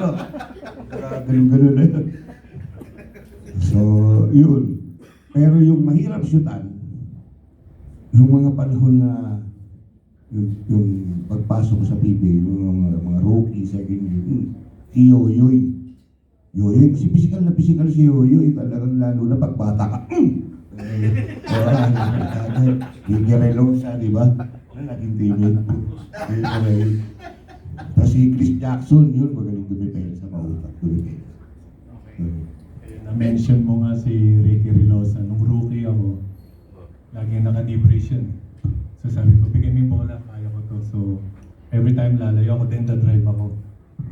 ano. Ganun-ganun na yun. So, yun. Pero yung mahirap syutan, yung mga panahon na yung pagpasok ko sa PBA, yung mga rookie, second year, si Yoyoy. Yoyoy, kasi physical na physical si Yoyoy, talagang lalo na pagbata ka. Yung Gerelosa, di ba? Naging teammate ko. Tapos si Chris Jackson, yun, magaling dumipel sa pautak. Na-mention mo nga si Ricky Rilosa. Nung rookie ako, laging naka-debrace yun. So sabi ko, bigay mo yung bola, kaya ko to. So every time lalayo ako, then drive ako.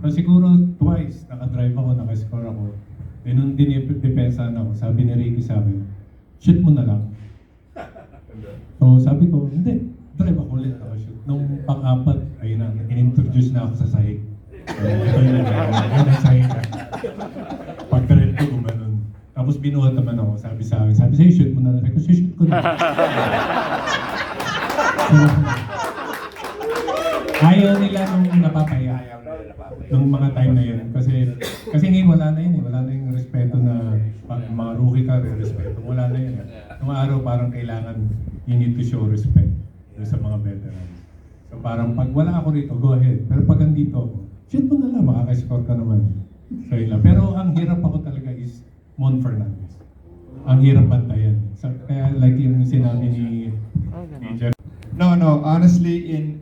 So siguro twice, naka-drive ako, naka-score ako. Then nung dinidepensahan ako, sabi ni Ricky sa akin, shoot mo na lang. So sabi ko, hindi, drive ako ulit, naka-shoot. Nung pang-apat, ayun na, in-introduce na ako sa sahig. So ito yun ang sahig na. Pag-drive ko, gumanon. Tapos binuhat naman ako, sabi sa akin, sabi sa'yo, shoot mo na lang. Sabi ko, shoot ko na. Ayaw nila nung napapaya. Nung mga time na yun. Kasi ngayon wala na yun eh. Wala na yung respeto na pag mga rookie ka, respeto. Wala na yun. Nung araw parang kailangan you need to show respect sa mga veterans. So parang pag wala ako rito, go ahead. Pero pag andito ako, shoot mo na lang, makaka-score ka naman. So yun lang. Pero ang hirap ako talaga is Mon Fernandez. Ang hirap bantayan. So, kaya like yung sinabi ni Jeff. No. Honestly, in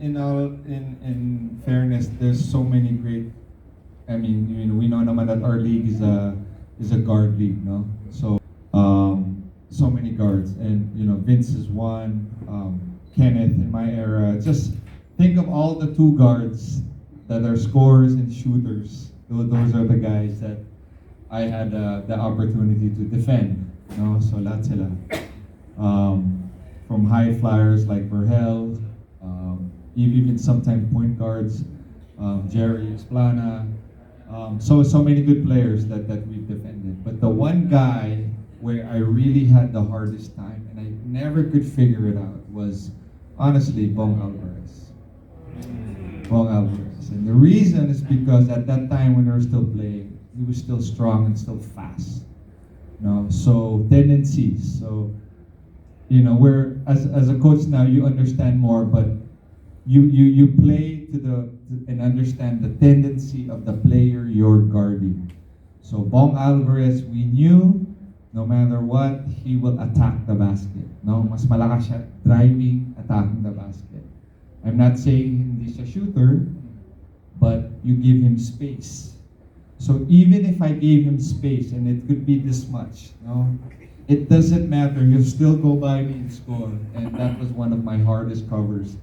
fairness, there's so many great. I mean, we know naman that our league is a guard league, no? So, so many guards, and Vince is one. Kenneth in my era. Just think of all the two guards that are scorers and shooters. Those are the guys that I had the opportunity to defend. So lahat sila. From high flyers like Verhel, even sometimes point guards, Jerry Esplana, so many good players that we've defended. But the one guy where I really had the hardest time and I never could figure it out was honestly Bong Alvarez. Bong Alvarez. And the reason is because at that time when we were still playing, he was still strong and still fast. So tendencies. So where as a coach now you understand more, but you play and understand the tendency of the player you're guarding. So Bong Alvarez, we knew no matter what, he will attack the basket. Mas malakas siya driving, attacking the basket. I'm not saying hindi siya shooter, but you give him space. So even if I gave him space and it could be this much, it doesn't matter. He'll still go by me and score. And that was one of my hardest covers.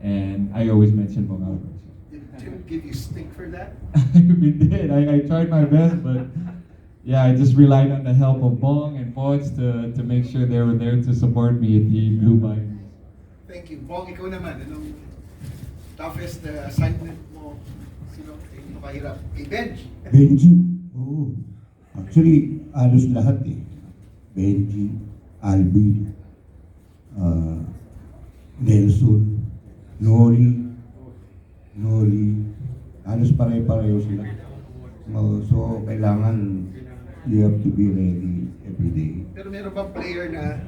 And I always mention Bong Alvarez. Did Tim give you stick for that? We did. I tried my best, but yeah, I just relied on the help of Bong and Poch to make sure they were there to support me if he blew by me. Thank you. Bong, ikaw naman, anong toughest assignment mo? Sino kahirap? Kay Benj? Benji, oo. Actually, halos lahat eh. Benji, Alvin, Nelson, Noli, halos pare-pareho sila. So, kailangan you have to be ready every day. Pero meron ba player na,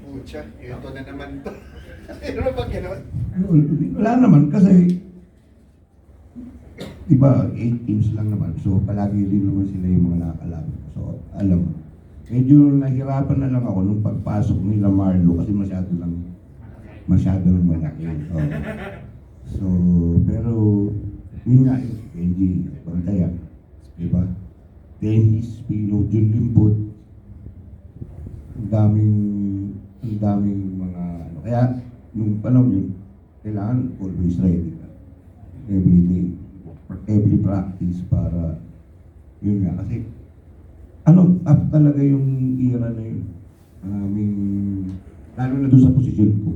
pucha, ito na naman to. Meron ba gano'n? Wala naman kasi diba, 8 teams lang naman. So, palagi din naman sila yung mga nakakalaban. So, alam mo. Medyo nahirapan na lang ako nung pagpasok nila Marlo kasi masyado nang malaki. So, pero, yun nga, Benji, Bantayan, diba? Dennis, Pino, Jun Limbot, ang daming mga ano. Kaya, nung panahon yun, kailangan always ready ka. Every day. Every practice para yun nga kasi up talaga yung era na yun. Lalo na doon sa posisyon ko.